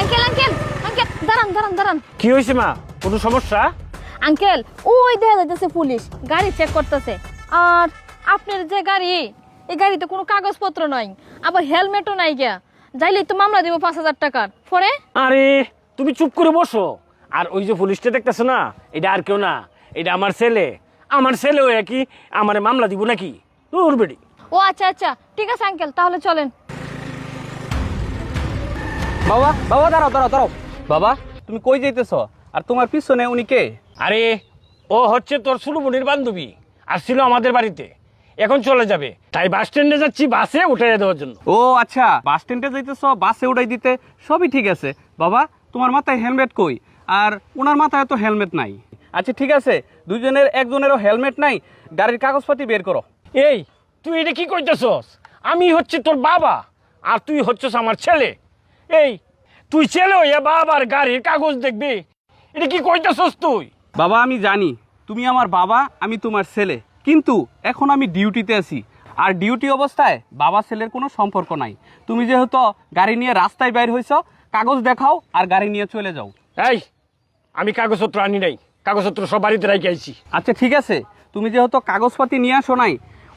Uncle uncle uncle দাঁড়ান দাঁড়ান দাঁড়ান। কি হয়েছে মা, কোনো সমস্যা? আঙ্কেল ওই দেখা যাইতেছে পুলিশ গাড়ি চেক করতেছে। আর আপনার যে গাড়ি, এই গাড়িতে কোনো কাগজপত্র নাই, আবার হেলমেটও নাই গিয়া। যাইলে তো মামলা দিব 5,000 টাকার পরে। আরে তুমি চুপ করে বসো। আর ওই যে পুলিশটা দেখতেছো না, এটা আর কেউ না, এটা আমার ছেলে। আমার ছেলে হয়ে কি আমার মামলা দিব নাকি? তোর বেটি। ও আচ্ছা আচ্ছা ঠিক আছে আঙ্কেল, তাহলে চলেন। বাবা বাবা দাঁড়াও দাঁড়াও দাঁড়াও। বাবা তুমি কই যাইতেছ? আর তোমার পিছনে উনি কে? আরে ও হচ্ছে তোর ছোট বোনের বান্ধবী, আসছিল আমাদের বাড়িতে, এখন চলে যাবে, তাই বাস স্ট্যান্ডে যাচ্ছি বাসে উঠে দেওয়ার জন্য। ও আচ্ছা, বাস স্ট্যান্ডে যাইতেছ, বাসে উঠাই দিতে, সবই ঠিক আছে। বাবা তোমার মাথায় হেলমেট কই? আর ওনার মাথায় তো হেলমেট নাই। আচ্ছা ঠিক আছে, দুজনের একজনেরও হেলমেট নাই, গাড়ির কাগজপাতি বের করো। এই তুই এটা কি কইতেছস? আমি হচ্ছে তোর বাবা আর তুই হচ্ছস আমার ছেলে। এই তুই ছেলে হইয়া বাবার গাড়ির কাগজ দেখবি? এটা কি কইতেছস তুই? বাবা আমি জানি তুমি আমার বাবা, আমি তোমার ছেলে, কিন্তু এখন আমি ডিউটিতে আছি। আর ডিউটি অবস্থায় বাবা ছেলের কোনো সম্পর্ক নাই। তুমি যেহেতু গাড়ি নিয়ে রাস্তায় বাইর হইছ, কাগজ দেখাও আর গাড়ি নিয়ে চলে যাও। এই আমি কাগজপত্র আনি নাই, কাগজপত্র সব বাড়িতে রাখি আইছি। আচ্ছা ঠিক আছে, তুমি যেহেতু কাগজপাতি নিয়ে আসো নাই,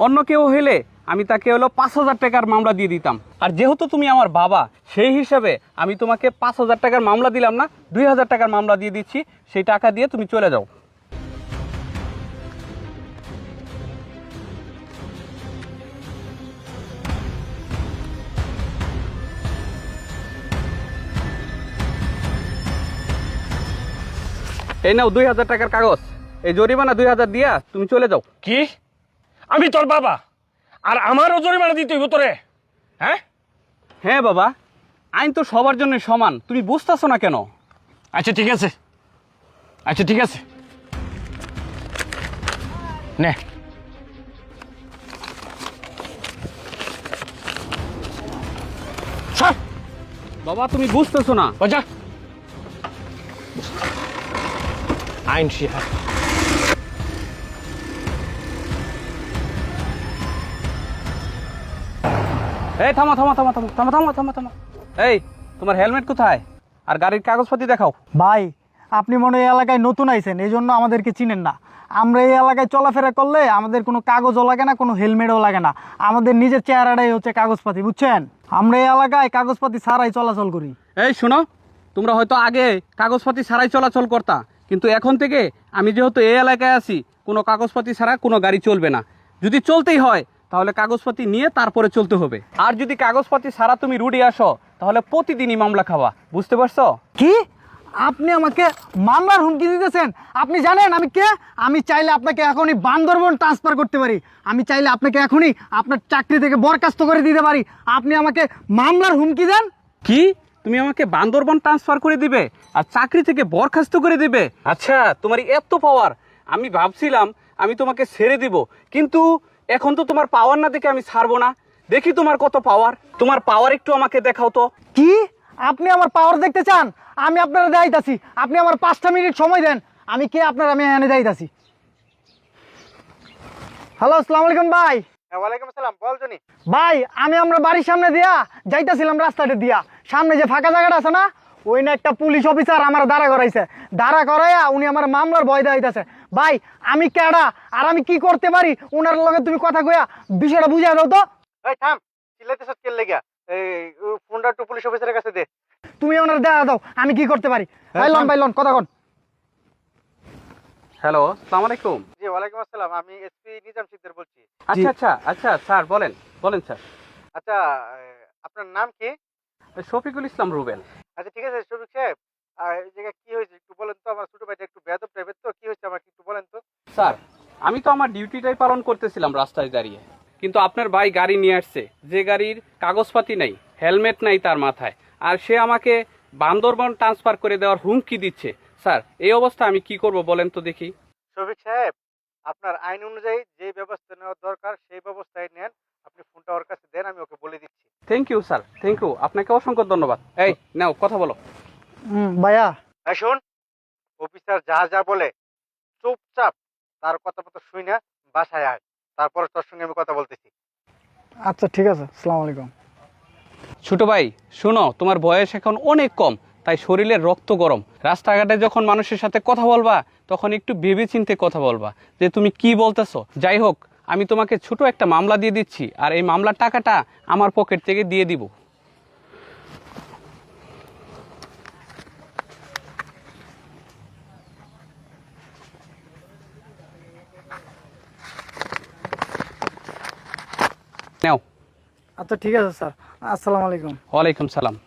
অন্য কেউ হইলে আমি তাকে হলো 5,000 টাকার মামলা দিয়ে দিতাম। আর যেহেতু তুমি আমার বাবা, সেই হিসাবে আমি তোমাকে 5,000 টাকার মামলা দিলাম না, 2,000 টাকার মামলা দিয়ে দিচ্ছি। সেই টাকা দিয়ে তুমি চলে যাও। এই নাও 2,000 টাকার কাগজ। এই জরিমানা 2,000 দিয়া তুমি চলে যাও। কি? আমি তোর বাবা আর আমারও জরিমানা দিতে হইব তোরে? হ্যাঁ হ্যাঁ বাবা, আইন তো সবার জন্য সমান, তুমি বুঝতেছো না কেন? আচ্ছা ঠিক আছে, আচ্ছা ঠিক আছে, নে। সর বাবা তুমি বুঝতেছো না। বাজা আইন শিহা। এই থামো থামো থামো থামো থামো থামো থামো থামো। এই তোমার হেলমেট কোথায়? আর গাড়ির কাগজপাতি দেখাও। ভাই আপনি মনে হয় এই এলাকায় নতুন আইছেন, এই জন্য আমাদেরকে চিনেন না। আমরা এই এলাকায় চলাফেরা করলে আমাদের কোনো কাগজও লাগে না, কোনো হেলমেটও লাগে না। আমাদের নিজের চেহারাটাই হচ্ছে কাগজপাতি, বুঝছেন? আমরা এই এলাকায় কাগজপাতি ছাড়াই চলাচল করি। এই শোনো, তোমরা হয়তো আগে কাগজপাতি ছাড়াই চলাচল করতা, কিন্তু এখন থেকে আমি যেহেতু এই এলাকায় আছি, কোনো কাগজপাতি ছাড়া কোনো গাড়ি চলবে না। যদি চলতেই হয় তাহলে কাগজপাতি নিয়ে তারপরে চলতে হবে। আর যদি কাগজপাতি ছাড়া তুমি রুডে আসো, তাহলে প্রতিদিনই মামলা খাওয়া, বুঝতে পারছো? কি আপনি আমাকে মামলার হুমকি দিতেছেন? আপনি জানেন আমি কে? আমি চাইলে আপনাকে এখনই বান্দরবন ট্রান্সফার করতে পারি। আমি চাইলে আপনাকে এখনই আপনার চাকরি থেকে বরখাস্ত করে দিতে পারি। আপনি আমাকে মামলার হুমকি দেন? কি তুমি আমাকে বান্দরবন ট্রান্সফার করে দিবে আর চাকরি থেকে বরখাস্ত করে দিবে? আচ্ছা তোমার এত পাওয়ার, আমি ভাবছিলাম আমি তোমাকে ছেড়ে দিব, কিন্তু এখন তো তোমার পাওয়ার না দেখে আমি ছাড়বো না। দেখি তোমার কত পাওয়ার, তোমার পাওয়ার একটু আমাকে দেখাও তো। কি আপনি আমার পাওয়ার দেখতে চান? আমি আপনারা দেখাইতাছি, আপনি আমার 5টা মিনিট সময় দেন। আমি কে আপনার, আমি এনে দেখাইতাছি। হ্যালো আসসালামু আলাইকুম ভাই। ওয়ালাইকুম আসসালাম, বল জনি। ভাই আমি আমরা বাড়ির সামনে দিয়া যাইতাছিলাম, রাস্তাটা দিয়া সামনে যে ফাঁকা জায়গাটা আছে না, ওই না একটা পুলিশ অফিসার আমার দাঁড়া করাইছে। দাঁড়া করাইয়া উনি আমার মামলার ভয় দেখাইতেছে। ভাই আমি কেডা আর আমি কি করতে পারি ওনার লগে তুমি কথা কইয়া বিষয়টা বুঝাই দাও তো। এই থাম, চিল্লাইতেছ কে লাগা? এই ফোনটা একটু পুলিশ অফিসারের কাছে দে। তুমি ওনার দেখা দাও আমি কি করতে পারি। ভাইলন কথা কন। হ্যালো, আসসালামু আলাইকুম। জি ওয়ালাইকুম আসসালাম, আমি এসপি নিজাম সিকদার বলছি। আচ্ছা আচ্ছা আচ্ছা স্যার, বলেন বলেন স্যার। আচ্ছা আপনার নাম কি? শফিকুল ইসলাম রুবেল। আচ্ছা ঠিক আছে শফিক সাহেব, এই জায়গায় কি হয়েছে একটু বলেন তো। আমার ছোট ভাইটা একটু বেয়াদব টাইপের, তো কি হয়েছে আমাকে একটু বলেন তো। স্যার আমি তো আমার ডিউটিটাই পালন করতেছিলাম রাস্তায় দাঁড়িয়ে, কিন্তু আপনার ভাই গাড়ি নিয়ে আসছে, যে গাড়ির কাগজপাতি নাই, হেলমেট নাই তার মাথায়, আর সে আমাকে বান্দরবন ট্রান্সফার করে দেওয়ার হুমকি দিচ্ছে। স্যার এই অবস্থা আমি কি করব বলেন তো দেখি। শফিক সাহেব, আপনার আইন অনুযায়ী যে ব্যবস্থা নেওয়া দরকার সেই ব্যবস্থায় নেন। আপনি ফোনটা ওর কাছে দেন, আমি ওকে বলে দিচ্ছি। Thank you sir, thank you, আপনাকে অসংখ্য ধন্যবাদ। এই নাও কথা বলো। ভাইয়া শোন, অফিসার যা যা বলে চুপচাপ তার কথা মতো শুই না, বাসায় আয়, তারপরে তোর সঙ্গে আমি কথা বলতেছি। আচ্ছা ঠিক আছে, আসসালামু আলাইকুম। ছোট ভাই শোনো, তোমার বয়স এখন অনেক কম, তাই শরীরের রক্ত গরম। রাস্তাঘাটে যখন মানুষের সাথে কথা বলবা তখন একটু ভেবে চিন্তে কথা বলবা যে তুমি কি বলতেছো। যাই হোক, আমি তোমাকে ছোট একটা মামলা দিয়ে দিচ্ছি, আর এই মামলার টাকাটা আমার পকেট থেকে দিয়ে দিব। নাও। আচ্ছা ঠিক আছে স্যার, আসসালামু আলাইকুম। ওয়ালাইকুম সালাম।